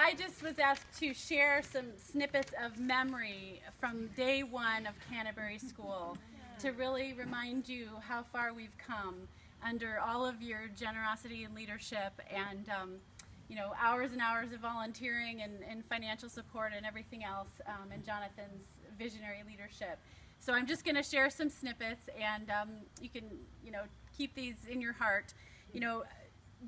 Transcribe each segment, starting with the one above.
I just was asked to share some snippets of memory from day one of Canterbury School to really remind you how far we've come under all of your generosity and leadership, and you know, hours and hours of volunteering and financial support and everything else, and Jonathan's visionary leadership. So I'm just going to share some snippets, and you can, you know, keep these in your heart. You know,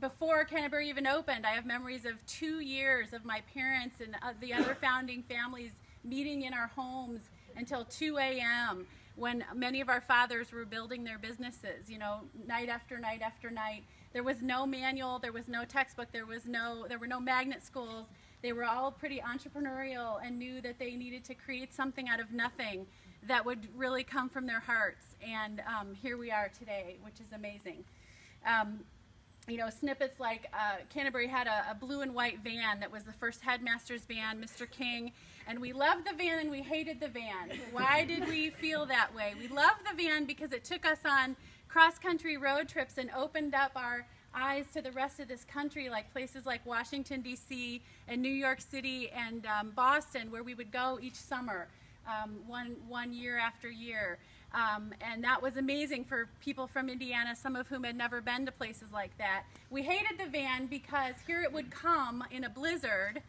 before Canterbury even opened, I have memories of 2 years of my parents and the other founding families meeting in our homes until 2 a.m. when many of our fathers were building their businesses, you know, night after night after night. There was no manual, there was no textbook, there were no magnet schools. They were all pretty entrepreneurial and knew that they needed to create something out of nothing that would really come from their hearts. And here we are today, which is amazing. You know, snippets like Canterbury had a blue and white van that was the first headmaster's van, Mr. King, and we loved the van and we hated the van. Why did we feel that way? We loved the van because it took us on cross-country road trips and opened up our eyes to the rest of this country, like places like Washington, D.C. and New York City and Boston, where we would go each summer, one year after year. And that was amazing for people from Indiana, some of whom had never been to places like that. We hated the van because here it would come in a blizzard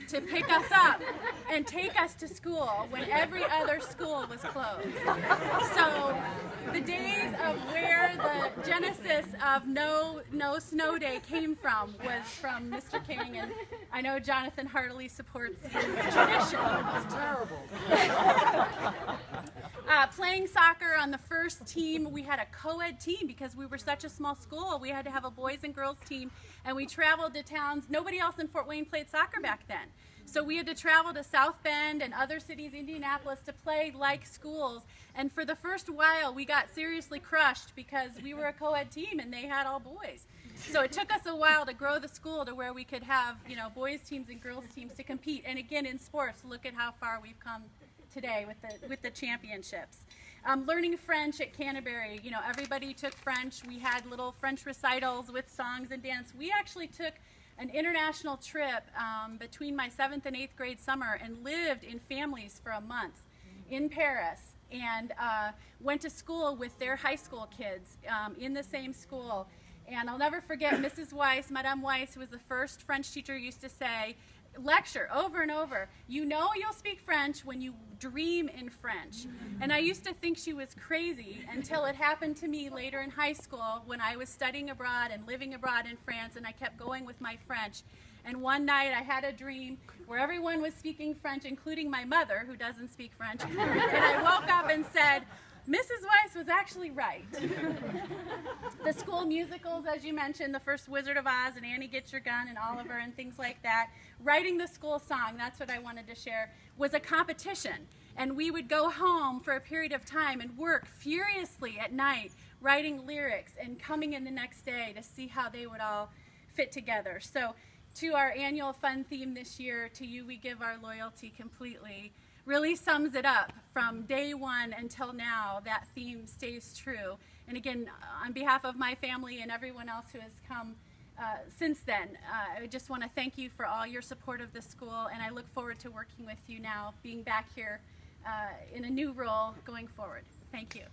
to pick us up and take us to school when every other school was closed. So the days of where the genesis of no snow day came from was from Mr. King, and I know Jonathan heartily supports his tradition. It's terrible. Playing soccer on the first team, we had a co-ed team because we were such a small school. We had to have a boys and girls team, and we traveled to towns. Nobody else in Fort Wayne played soccer back then. So we had to travel to South Bend and other cities, Indianapolis, to play like schools. And for the first while, we got seriously crushed because we were a co-ed team and they had all boys. So it took us a while to grow the school to where we could have, you know, boys teams and girls teams to compete. And again, in sports, look at how far we've come today with the championships. Learning French at Canterbury, you know, everybody took French. We had little French recitals with songs and dance. We actually took an international trip between my 7th and 8th grade summer and lived in families for a month in Paris, and went to school with their high school kids in the same school. And I'll never forget Mrs. Weiss, Madame Weiss, who was the first French teacher, used to say, lecture over and over, you know you'll speak French when you dream in French. And I used to think she was crazy until it happened to me later in high school when I was studying abroad and living abroad in France, and I kept going with my French. And one night I had a dream where everyone was speaking French, including my mother, who doesn't speak French, and I woke up and said, Mrs. Weiss was actually right. The school musicals, as you mentioned, the first Wizard of Oz and Annie Get Your Gun and Oliver and things like that. Writing the school song, that's what I wanted to share, was a competition. And we would go home for a period of time and work furiously at night, writing lyrics and coming in the next day to see how they would all fit together. So to our annual fun theme this year, to you we give our loyalty completely, really sums it up. From day one until now, that theme stays true. And again, on behalf of my family and everyone else who has come since then, I just want to thank you for all your support of the school, and I look forward to working with you now, being back here in a new role going forward. Thank you.